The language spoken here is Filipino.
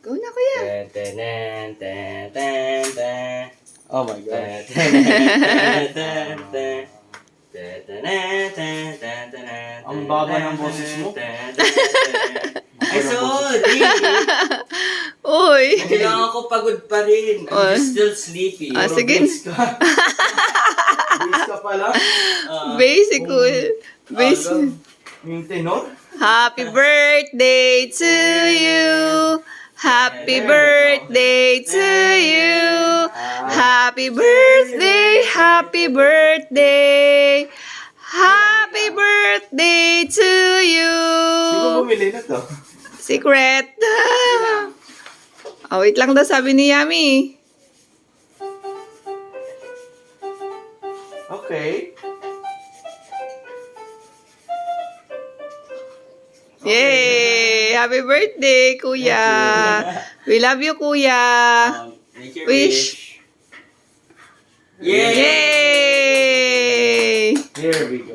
Go na, kuya. Oh my God. Ang baba ng boses mo. Ay, sorry! Uy. Kailangan ko pagod pa rin. I'm just still sleepy. Sige. Base ka pala. Basic, kuya. Basic. Yung tenor. Happy birthday to you. Happy birthday to you. Happy birthday, happy birthday. Happy birthday to you. Sino bumili na to? Secret. Wait lang daw sabi ni Yami. Okay. Yay! Happy birthday, kuya. We love you, kuya. Make your Wish. Yay! Yay! Here we go.